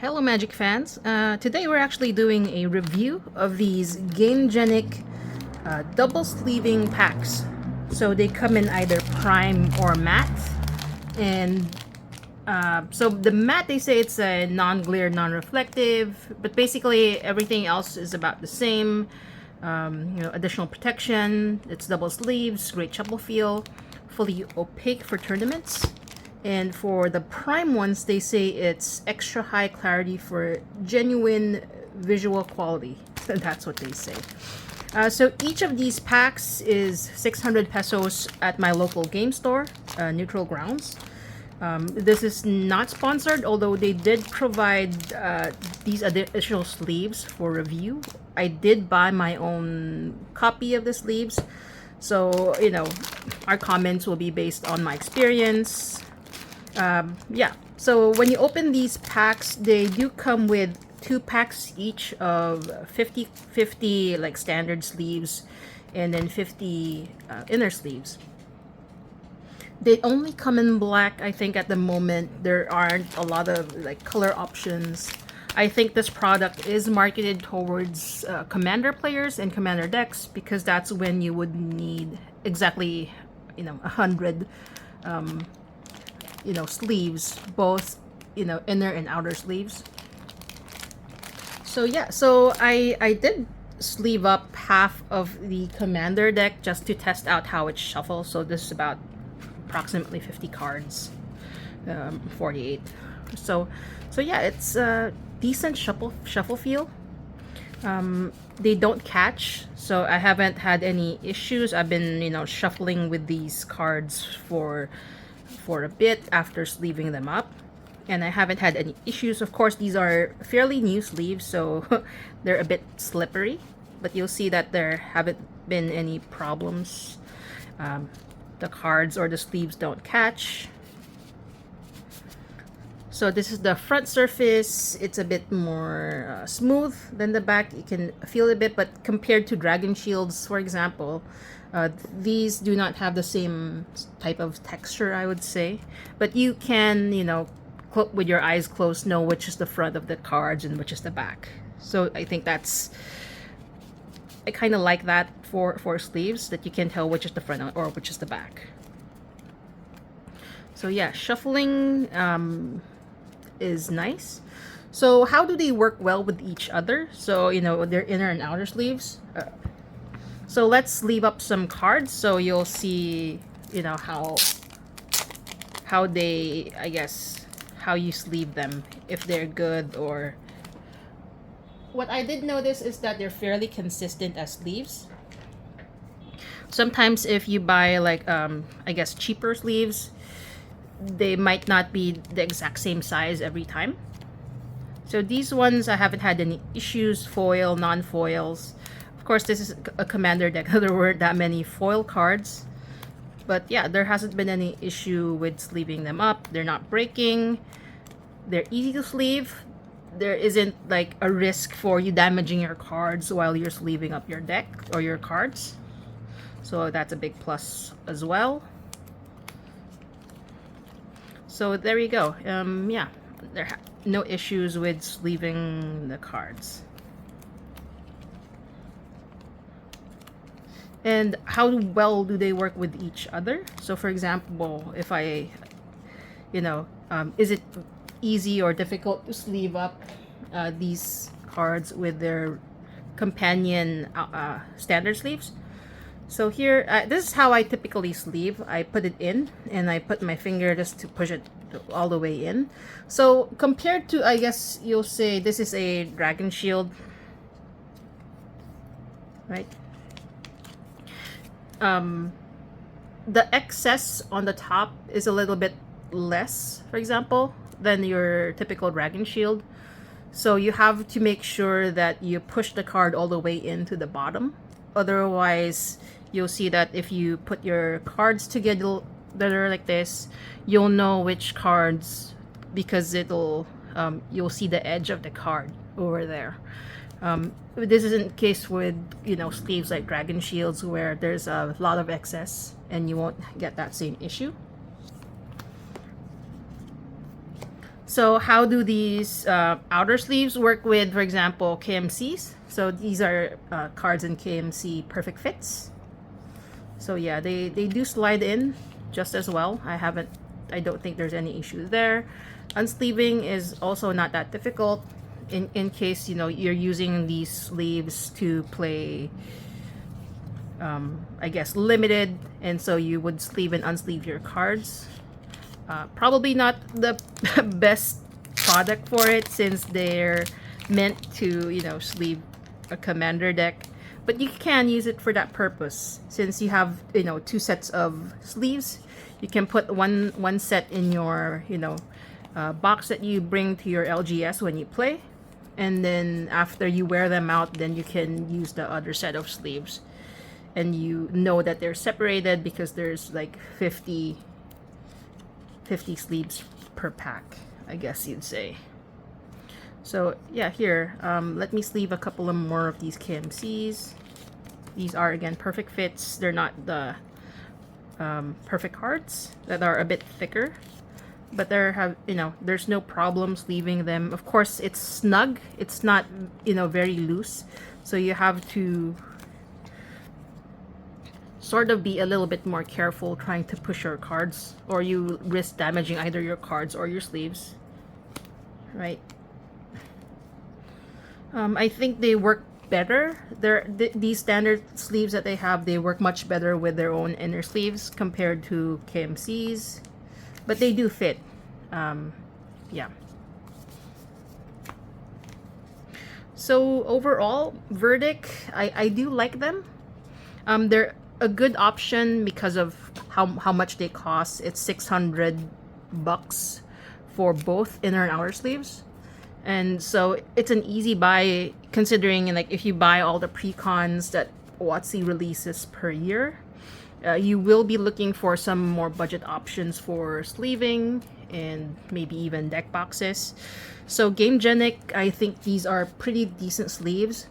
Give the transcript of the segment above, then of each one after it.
Hello Magic fans! Today we're actually doing a review of these Gamegenic double sleeving packs. So they come in either prime or matte. And so the matte, they say it's a non-glare, non-reflective, but basically everything else is about the same. Additional protection, it's double sleeves, great shuffle feel, fully opaque for tournaments. And for the prime ones, they say it's extra high clarity for genuine visual quality. That's what they say. So each of these packs is 600 pesos at my local game store, Neutral Grounds. This is not sponsored, although they did provide these additional sleeves for review. I did buy my own copy of the sleeves. So, our comments will be based on my experience. Yeah, so when you open these packs, they do come with 2 packs each of 50 like standard sleeves and then 50 inner sleeves. They only come in black, I think, at the moment. There aren't a lot of like color options. I think this product is marketed towards commander players and commander decks because that's when you would need exactly 100 sleeves, both inner and outer sleeves. So yeah, so I did sleeve up half of the commander deck just to test out how it shuffles. So this is about approximately 50 cards, 48. So yeah, it's a decent shuffle feel. They don't catch, so I haven't had any issues. I've been shuffling with these cards for a bit after sleeving them up, and I haven't had any issues. Of course, these are fairly new sleeves, so they're a bit slippery, but you'll see that there haven't been any problems. The cards or the sleeves don't catch. So this is the front surface. It's a bit more smooth than the back. You can feel a bit, but compared to Dragon Shields, for example, these do not have the same type of texture, I would say. But you can, with your eyes closed, know which is the front of the cards and which is the back. So I think I kind of like that for sleeves, that you can tell which is the front or which is the back. So yeah, shuffling is nice. So how do they work well with each other? So their inner and outer sleeves. So let's sleeve up some cards so you'll see how they, I guess, how you sleeve them, if they're good. Or what I did notice is that they're fairly consistent as sleeves. Sometimes if you buy like I guess cheaper sleeves, they might not be the exact same size every time. So these ones, I haven't had any issues. Foil, non-foils. Of course, this is a commander deck. There weren't that many foil cards. But yeah, there hasn't been any issue with sleeving them up. They're not breaking. They're easy to sleeve. There isn't like a risk for you damaging your cards while you're sleeving up your deck or your cards. So that's a big plus as well. So there you go. Yeah, there are no issues with sleeving the cards. And how well do they work with each other? So for example, if I, is it easy or difficult to sleeve up these cards with their companion standard sleeves? So here, this is how I typically sleeve. I put it in and I put my finger just to push it all the way in. So compared to, I guess you'll say this is a Dragon Shield, right? The excess on the top is a little bit less, for example, than your typical Dragon Shield. So you have to make sure that you push the card all the way into the bottom. Otherwise, you'll see that if you put your cards together like this, you'll know which cards, because you'll see the edge of the card over there. This isn't the case with sleeves like Dragon Shields, where there's a lot of excess and you won't get that same issue. So how do these outer sleeves work with, for example, KMCs? So these are cards in KMC Perfect Fits. So yeah, they do slide in just as well. I don't think there's any issues there. Unsleeving is also not that difficult in case, you know, you're using these sleeves to play I guess limited, and so you would sleeve and unsleeve your cards. Probably not the best product for it since they're meant to, you know, sleeve a commander deck, but you can use it for that purpose. Since you have, you know, two sets of sleeves, you can put one set in your, you know, box that you bring to your LGS when you play, and then after you wear them out, then you can use the other set of sleeves, and you know that they're separated because there's like 50 sleeves per pack, I guess you'd say. So yeah, here, let me sleeve a couple of more of these KMCs. These are again perfect fits. They're not the perfect cards that are a bit thicker, but there's no problem sleeving them. Of course, it's snug. It's not, you know, very loose, so you have to sort of be a little bit more careful trying to push your cards, or you risk damaging either your cards or your sleeves, right? I think they work better. These standard sleeves that they have, they work much better with their own inner sleeves compared to KMC's, but they do fit. Yeah. So overall verdict, I do like them. They're a good option because of how much they cost. It's $600 for both inner and outer sleeves, and so it's an easy buy considering, like, if you buy all the pre-cons that WotC releases per year, you will be looking for some more budget options for sleeving and maybe even deck boxes. So Gamegenic, I think these are pretty decent sleeves.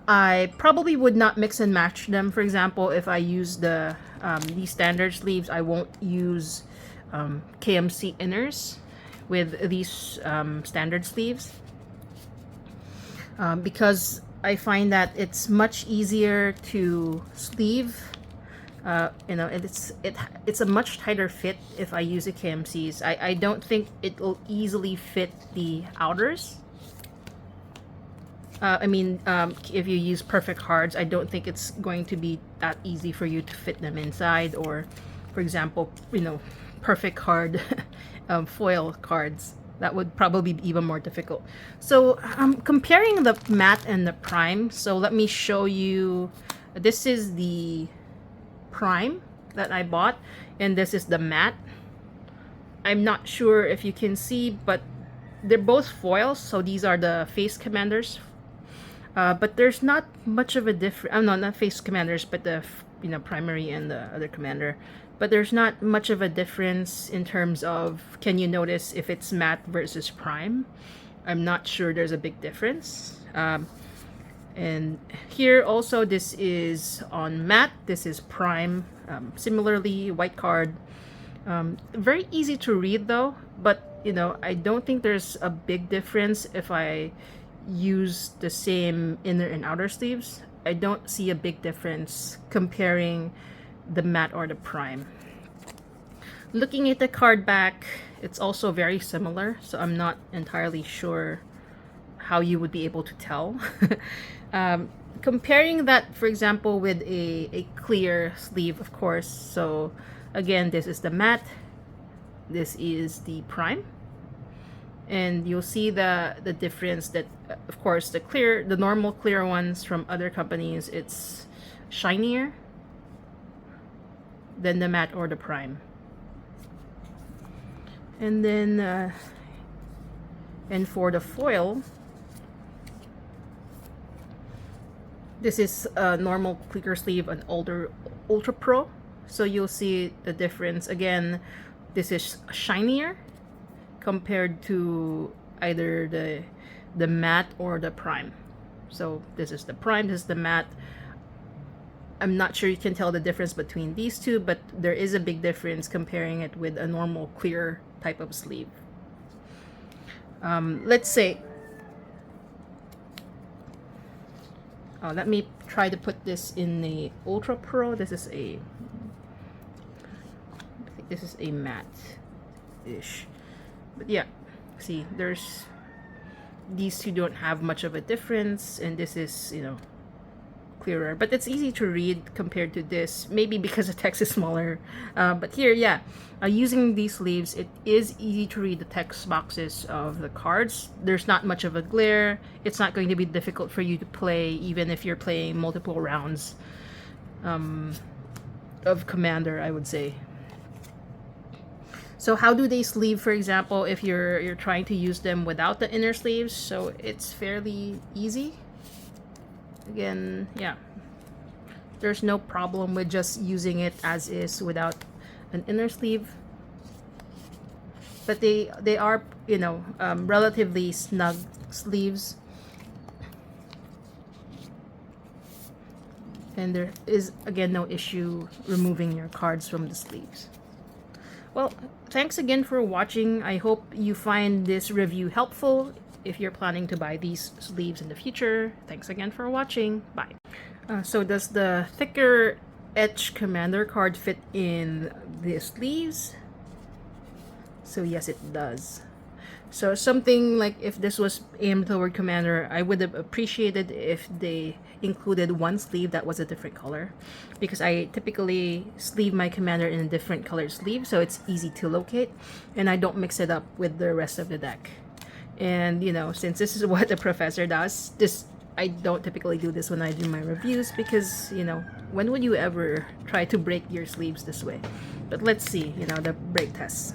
I probably would not mix and match them. For example, if I use these standard sleeves, I won't use KMC inners with these standard sleeves because I find that it's much easier to sleeve. You know, it's a much tighter fit if I use the KMCs. I don't think it will easily fit the outers. If you use perfect cards, I don't think it's going to be that easy for you to fit them inside, or, for example, you know, perfect card foil cards. That would probably be even more difficult. So comparing the matte and the prime, so let me show you. This is the prime that I bought, and this is the matte. I'm not sure if you can see, but they're both foils, so these are the face commanders. But there's not much of a difference. Oh, no, not face commanders, but the, you know, primary and the other commander. But there's not much of a difference in terms of, can you notice if it's matte versus prime? I'm not sure there's a big difference. And here also, this is on matte, this is prime. Similarly, white card. Very easy to read though, but, you know, I don't think there's a big difference if I use the same inner and outer sleeves. I don't see a big difference comparing the matte or the prime. Looking at the card back, it's also very similar, so I'm not entirely sure how you would be able to tell. Comparing that, for example, with a clear sleeve, of course. So again, this is the matte, this is the prime, and you'll see the difference that, of course, the normal clear ones from other companies, it's shinier than the matte or the prime. And then and for the foil, this is a normal clear sleeve, an older Ultra Pro, so you'll see the difference. Again, this is shinier compared to either the matte or the prime. So this is the prime, this is the matte. I'm not sure you can tell the difference between these two, but there is a big difference comparing it with a normal clear type of sleeve. Let's say, let me try to put this in the Ultra Pro. This is a matte-ish. But yeah, see, there's these two don't have much of a difference, and this is, you know, clearer, but it's easy to read compared to this, maybe because the text is smaller. But here, yeah, using these sleeves, it is easy to read the text boxes of the cards. There's not much of a glare. It's not going to be difficult for you to play, even if you're playing multiple rounds of Commander, I would say. So how do they sleeve, for example, if you're trying to use them without the inner sleeves? So it's fairly easy. Again, yeah, there's no problem with just using it as is without an inner sleeve. But they are, you know, relatively snug sleeves. And there is, again, no issue removing your cards from the sleeves. Well, thanks again for watching. I hope you find this review helpful if you're planning to buy these sleeves in the future. Thanks again for watching. Bye. So does the thicker etch Commander card fit in the sleeves? So yes, it does. So something like if this was aimed toward Commander, I would have appreciated if they included one sleeve that was a different color, because I typically sleeve my Commander in a different colored sleeve, so it's easy to locate, and I don't mix it up with the rest of the deck. And, you know, since this is what the professor does, I don't typically do this when I do my reviews, because, you know, when would you ever try to break your sleeves this way? But let's see, you know, the break tests.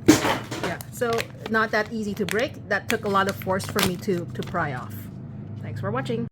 Yeah, so not that easy to break. That took a lot of force for me to pry off. Thanks for watching.